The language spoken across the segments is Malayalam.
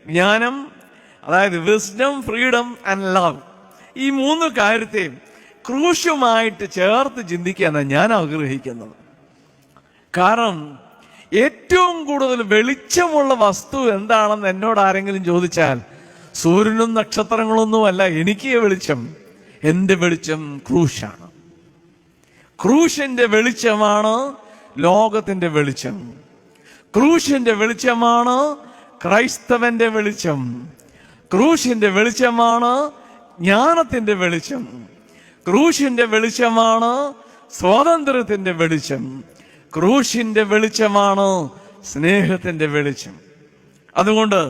ജ്ഞാനം, അതായത് വിസ്ഡം, ഫ്രീഡം ആൻഡ് ലവ്, ഈ മൂന്ന് കാര്യത്തെയും ക്രൂശുമായിട്ട് ചേർത്ത് ചിന്തിക്കാനാണ് ഞാൻ ആഗ്രഹിക്കുന്നത്. കാരണം ഏറ്റവും കൂടുതൽ വെളിച്ചമുള്ള വസ്തു എന്താണെന്ന് എന്നോട് ആരെങ്കിലും ചോദിച്ചാൽ സൂര്യനും നക്ഷത്രങ്ങളൊന്നുമല്ല എനിക്ക് വെളിച്ചം. എൻ്റെ വെളിച്ചം ക്രൂശാണ്. ക്രൂശിന്റെ വെളിച്ചമാണ് ലോകത്തിന്റെ വെളിച്ചം. ക്രൂശിന്റെ വെളിച്ചമാണ് ക്രൈസ്തവന്റെ വെളിച്ചം. ക്രൂശിന്റെ വെളിച്ചമാണ് ജ്ഞാനത്തിന്റെ വെളിച്ചം. ക്രൂശിന്റെ വെളിച്ചമാണ് സ്വാതന്ത്ര്യത്തിന്റെ വെളിച്ചം. ക്രൂശിന്റെ വെളിച്ചമാണ് സ്നേഹത്തിന്റെ വെളിച്ചം. അതുകൊണ്ട്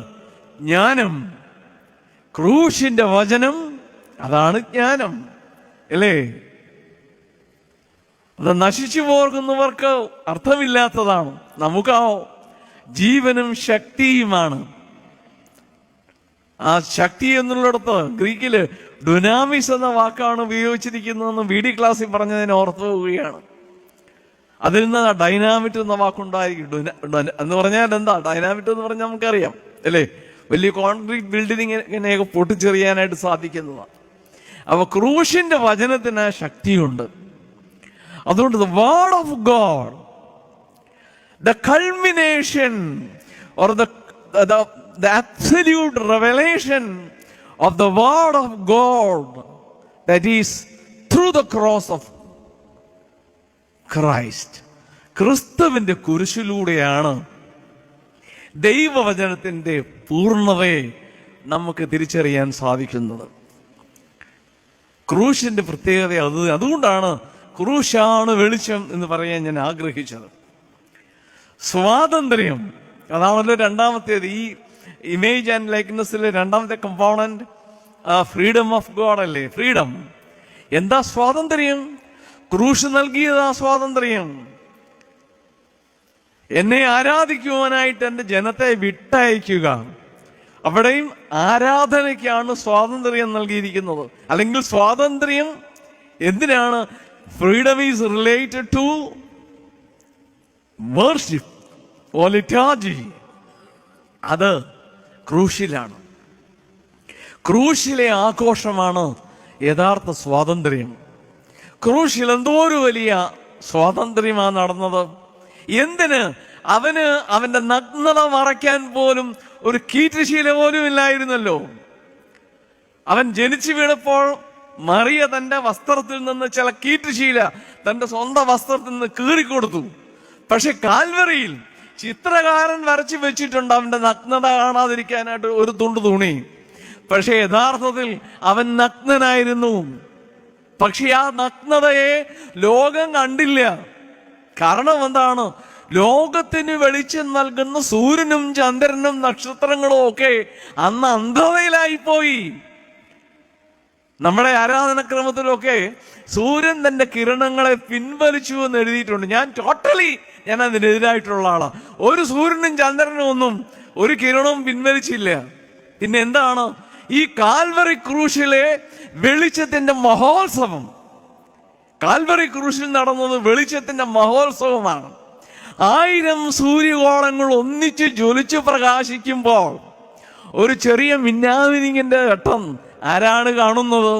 ജ്ഞാനം, ക്രൂശിന്റെ വചനം, അതാണ് ജ്ഞാനം, അല്ലേ? അത് നശിച്ചു പോകുന്നവർക്ക് അർത്ഥമില്ലാത്തതാണ്, നമുക്കോ ജീവനും ശക്തിയുമാണ്. ആ ശക്തി എന്നുള്ളിടത്ത് ഗ്രീക്കില് ഡുനാമിസ് എന്ന വാക്കാണ് ഉപയോഗിച്ചിരിക്കുന്നതെന്ന് VD ക്ലാസ്സിൽ പറഞ്ഞതിനെ ഓർത്തു പോവുകയാണ്. അതിൽ നിന്ന് ഡൈനാമിറ്റ് എന്ന വാക്കുണ്ടായിരിക്കും. എന്ന് പറഞ്ഞാൽ എന്താ? ഡൈനാമിറ്റ് എന്ന് പറഞ്ഞാൽ നമുക്കറിയാം, അല്ലേ? വലിയ കോൺക്രീറ്റ് ബിൽഡിങ്ങിനെയൊക്കെ പൊട്ടിച്ചെറിയാനായിട്ട് സാധിക്കുന്നതാണ്. അപ്പൊ ക്രൂശിന്റെ വചനത്തിന് ശക്തിയുണ്ട്. അതുകൊണ്ട് the word of God, the culmination or the absolute revelation of the word of God, that is through the cross of Christ, ക്രിസ്തുവിന്റെ കുരിശിലൂടെയാണ് ദൈവവചനത്തിന്റെ പൂർണ്ണതയെ നമുക്ക് തിരിച്ചറിയാൻ സാധിക്കുന്നത്. ക്രൂശിന്റെ പ്രത്യേകത അതുകൊണ്ടാണ് ക്രൂശാണ് വെളിച്ചം എന്ന് പറയാൻ ഞാൻ ആഗ്രഹിച്ചത്. സ്വാതന്ത്ര്യം, അതാണല്ലോ രണ്ടാമത്തേത്. ഈ ഇമേജ് ആൻഡ് ലൈക്ക്നെസ്സിലെ രണ്ടാമത്തെ കമ്പോണന്റ് ഫ്രീഡം ഓഫ് ഗോഡ് അല്ലേ? ഫ്രീഡം. എന്താ സ്വാതന്ത്ര്യം? ക്രൂശ് നൽകിയതാ സ്വാതന്ത്ര്യം. എന്നെ ആരാധിക്കുവാനായിട്ട് എൻ്റെ ജനത്തെ വിട്ടയക്കുക, അവിടെയും ആരാധനയ്ക്കാണ് സ്വാതന്ത്ര്യം നൽകിയിരിക്കുന്നത്. അല്ലെങ്കിൽ സ്വാതന്ത്ര്യം എന്തിനാണ്? Freedom is related to worship or liturgy. അത് ക്രൂശിലാണ്. ക്രൂശിലെ ആഘോഷമാണ് യഥാർത്ഥ സ്വാതന്ത്ര്യം. ക്രൂശിൽ എന്തോ ഒരു വലിയ സ്വാതന്ത്ര്യമാണ് നടന്നത്. എന്തിന്? അവന്റെ നഗ്നത മറയ്ക്കാൻ പോലും ഒരു കീറ്റുശീല പോലും ഇല്ലായിരുന്നല്ലോ. അവൻ ജനിച്ചു വീണപ്പോൾ മറിയ തന്റെ വസ്ത്രത്തിൽ നിന്ന് ചില കീറ്റുശീല തന്റെ സ്വന്തം വസ്ത്രത്തിൽ നിന്ന് കീറിക്കൊടുത്തു. പക്ഷെ കാൽവറിയിൽ ചിത്രകാരൻ വരച്ചു വെച്ചിട്ടുണ്ട് അവന്റെ നഗ്നത കാണാതിരിക്കാനായിട്ട് ഒരു തുണ്ട് തുണി. പക്ഷെ യഥാർത്ഥത്തിൽ അവൻ നഗ്നനായിരുന്നു. പക്ഷെ ആ നഗ്നതയെ ലോകം കണ്ടില്ല. കാരണം എന്താണ്? ലോകത്തിന് വെളിച്ചം നൽകുന്ന സൂര്യനും ചന്ദ്രനും നക്ഷത്രങ്ങളും ഒക്കെ അന്ന് അന്ധതയിലായിപ്പോയി. നമ്മുടെ ആരാധനക്രമത്തിലൊക്കെ സൂര്യൻ തന്റെ കിരണങ്ങളെ പിൻവലിച്ചു എന്ന് എഴുതിയിട്ടുണ്ട്. ഞാൻ അതിനെതിരായിട്ടുള്ള ആളാ. ഒരു സൂര്യനും ചന്ദ്രനും ഒന്നും ഒരു കിരണവും പിൻവലിച്ചില്ല. പിന്നെ എന്താണ്? ഈ കാൽവറി ക്രൂശിലെ വെളിച്ചത്തിന്റെ മഹോത്സവം. കാൽവറി ക്രൂശിൽ നടന്നത് വെളിച്ചത്തിന്റെ മഹോത്സവമാണ്. 1000 സൂര്യഗോളങ്ങൾ ഒന്നിച്ച് ജ്വലിച്ചു പ്രകാശിക്കുമ്പോൾ ഒരു ചെറിയ മിന്നാമിനിങ്ങിന്റെ ഘട്ടം ആരാണ് കാണുന്നത്?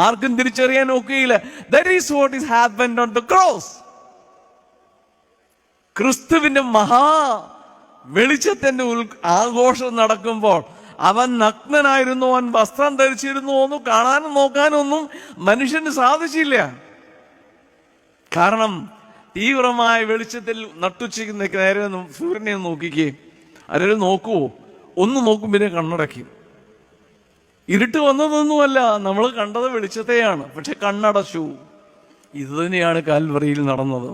ആർക്കും തിരിച്ചറിയാൻ ഒക്കെയില്ല. That is what is happened on the cross. ക്രിസ്തുവിന്റെ മഹാ വെളിച്ചത്തിന്റെ ആഘോഷം നടക്കുമ്പോൾ അവൻ നഗ്നനായിരുന്നു, അവൻ വസ്ത്രം ധരിച്ചിരുന്നു ഒന്നും കാണാനും നോക്കാനൊന്നും മനുഷ്യന് സാധിച്ചില്ല. കാരണം തീവ്രമായ വെളിച്ചത്തിൽ നട്ടുച്ചയ്ക്ക് നേരെ സൂര്യനെ നോക്കിക്കേ. ആരെങ്കിലും നോക്കുവോ? ഒന്ന് നോക്കും, പിന്നെ കണ്ണടയ്ക്കും. ഇരുട്ട് വന്നതൊന്നുമല്ല, നമ്മൾ കണ്ടത് വെളിച്ചത്തെയാണ്. പക്ഷെ കണ്ണടച്ചു. ഇത് തന്നെയാണ് കാൽവറിയിൽ നടന്നത്.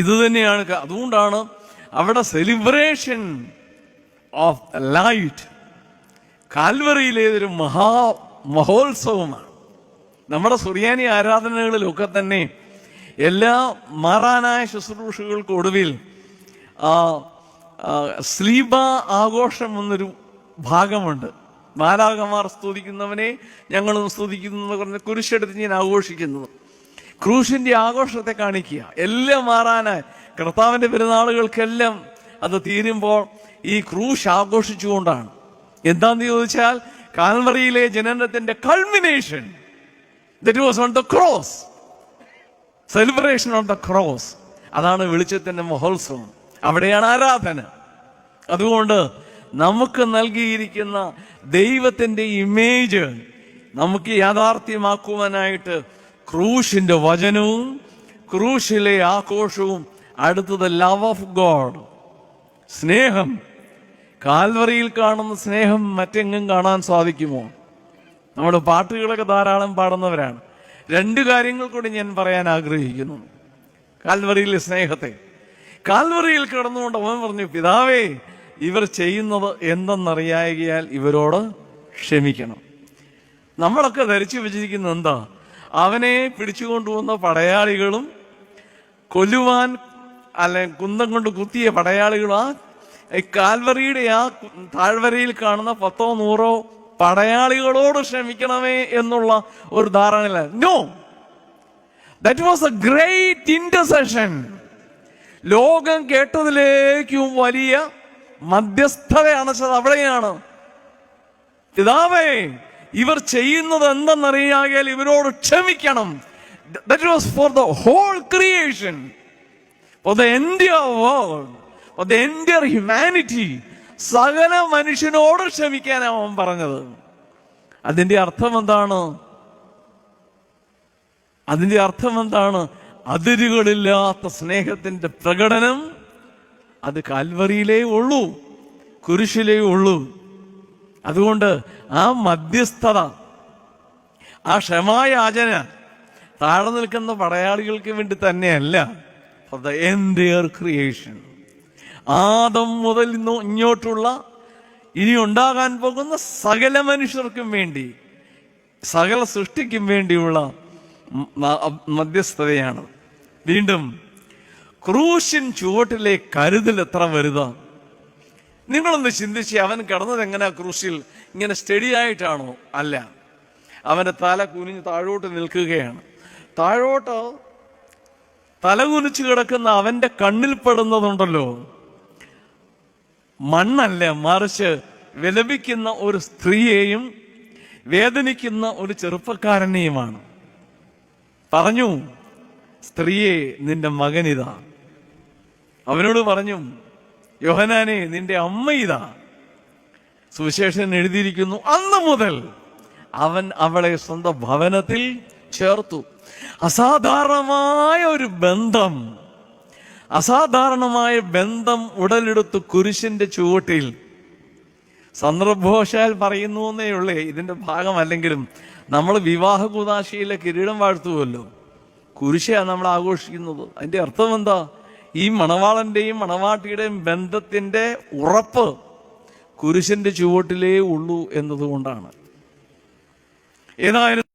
ഇത് തന്നെയാണ്. അതുകൊണ്ടാണ് അവിടെ സെലിബ്രേഷൻ ഓഫ് ലൈറ്റ്. കാൽവറിയിലേതൊരു മഹോത്സവമാണ്. നമ്മുടെ സുറിയാനി ആരാധനകളിലൊക്കെ തന്നെ എല്ലാ മാറാനായ ശുശ്രൂഷകൾക്ക് ഒടുവിൽ സ്ലീബ ആഘോഷം എന്നൊരു ഭാഗമുണ്ട്. മാലാഖമാർ സ്തുതിക്കുന്നവനെ ഞങ്ങളും സ്തുതിക്കുന്നു എന്ന് പറഞ്ഞ കുരിശെടുത്ത് ഞാൻ ആഘോഷിക്കുന്നത്. ക്രൂശിന്റെ ആഘോഷത്തെ കാണിക്കുക. എല്ലാം മാറാനായി കർത്താവിന്റെ പെരുന്നാളുകൾക്കെല്ലാം അത് തീരുമ്പോൾ ഈ ക്രൂശ് ആഘോഷിച്ചുകൊണ്ടാണ്. എന്താന്ന് ചോദിച്ചാൽ കാൽവറിയിലെ ജനനത്തിന്റെ culmination, that was on the cross, celebration on the cross. അതാണ് വെളിച്ചത്തിന്റെ മഹോത്സവം, അവിടെയാണ് ആരാധന. അതുകൊണ്ട് നമുക്ക് നൽകിയിരിക്കുന്ന ദൈവത്തിന്റെ ഇമേജ് നമുക്ക് യാഥാർത്ഥ്യമാക്കുവാനായിട്ട് ക്രൂശിന്റെ വചനവും ക്രൂശിലെ ആഘോഷവും, അടുത്തത് ലവ് ഓഫ് ഗോഡ്, സ്നേഹം. കാൽവറിയിൽ കാണുന്ന സ്നേഹം മറ്റെങ്ങും കാണാൻ സാധിക്കുമോ? നമ്മുടെ പാട്ടുകളൊക്കെ ധാരാളം പാടുന്നവരാണ്. 2 കാര്യങ്ങൾ കൂടി ഞാൻ പറയാൻ ആഗ്രഹിക്കുന്നു. കാൽവറിയിലെ സ്നേഹത്തെ, കാൽവറിയിൽ കിടന്നുകൊണ്ട് അവൻ പറഞ്ഞു, പിതാവേ, ഇവർ ചെയ്യുന്നത് എന്തെന്നറിയായകയാൽ ഇവരോട് ക്ഷമിക്കണം. നമ്മളൊക്കെ ധരിച്ചു വെച്ചിരിക്കുന്നത് എന്താ? അവനെ പിടിച്ചുകൊണ്ടുവന്ന പടയാളികളും കൊല്ലുവാൻ കുന്തം കൊണ്ട് കുത്തിയ പടയാളികളും ഈ കാൽവറിയുടെ താഴ്വരയിൽ കാണുന്ന 10 or 100 പടയാളികളോട് ക്ഷമിക്കണമേ എന്നുള്ള ഒരു ധാരണയില്ല. No, that was a great intercession. ലോകം കേട്ടതിലേക്കും വലിയ മധ്യസ്ഥത അണച്ചത് അവിടെയാണ്. പിതാവേ, ഇവർ ചെയ്യുന്നത് എന്തെന്നറിയാകിയാൽ ഇവരോട് ക്ഷമിക്കണം. That was for the whole creation, for the entire world, for the entire humanity. സകല മനുഷ്യനോട് ക്ഷമിക്കാനാണ് അവൻ പറഞ്ഞത്. അതിന്റെ അർത്ഥം എന്താണ്? അതിന്റെ അർത്ഥം എന്താണ്? അതിരുകളില്ലാത്ത സ്നേഹത്തിന്റെ പ്രകടനം അത് കാൽവറിയിലേ ഉള്ളൂ, കുരിശിലേ ഉള്ളൂ. അതുകൊണ്ട് ആ മധ്യസ്ഥത, ആ ക്ഷമായാചന താഴെ നിൽക്കുന്ന പടയാളികൾക്ക് വേണ്ടി തന്നെയല്ല, for the entire creation. Adam മുതൽ ഇങ്ങോട്ടുള്ള ഇനി ഉണ്ടാകാൻ പോകുന്ന സകല മനുഷ്യർക്കും വേണ്ടി, സകല സൃഷ്ടിക്കും വേണ്ടിയുള്ള മധ്യസ്ഥതയാണ്. വീണ്ടും ക്രൂശിൻ ചുവട്ടിലെ കരുതൽ എത്ര വലുതാ! നിങ്ങളൊന്ന് ചിന്തിച്ച്, അവൻ കിടന്നത് എങ്ങനെയാ? ക്രൂശിൽ ഇങ്ങനെ സ്റ്റഡി ആയിട്ടാണോ? അല്ല, അവന്റെ തല കുനിഞ്ഞ് താഴോട്ട് നിൽക്കുകയാണ്. താഴോട്ട് തല കുനിച്ച് കിടക്കുന്ന അവന്റെ കണ്ണിൽ പെടുന്നതുണ്ടല്ലോ, മണ്ണല്ല, മറിച്ച് വിലപിക്കുന്ന ഒരു സ്ത്രീയെയും വേദനിക്കുന്ന ഒരു ചെറുപ്പക്കാരനെയുമാണ്. പറഞ്ഞു, സ്ത്രീയെ, നിന്റെ മകനിതാ. അവനോട് പറഞ്ഞു, യോഹന്നാനെ, നിന്റെ അമ്മ ഇതാ. സുവിശേഷൻ എഴുതിയിരിക്കുന്നു, അന്ന് മുതൽ അവൻ അവളെ സ്വന്തം ഭവനത്തിൽ ചേർത്തു. അസാധാരണമായ ഒരു ബന്ധം, അസാധാരണമായ ബന്ധം ഉടലെടുത്തു കുരിശിന്റെ ചുവട്ടിൽ. സന്ദർഭവശാൽ പറയുന്നു എന്നേ ഉള്ളേ, ഇതിന്റെ ഭാഗമല്ലെങ്കിലും നമ്മൾ വിവാഹ കൂദാശയിലെ കിരീടം വാഴ്ത്തുമല്ലോ, കുരിശയാണ് നമ്മൾ ആഘോഷിക്കുന്നത്. അതിന്റെ അർത്ഥം എന്താ? ഈ മണവാളന്റെയും മണവാട്ടിയുടെയും ബന്ധത്തിന്റെ ഉറപ്പ് കുരിശിന്റെ ചുവട്ടിലേ ഉള്ളൂ എന്നതുകൊണ്ടാണ്. ഏതായാലും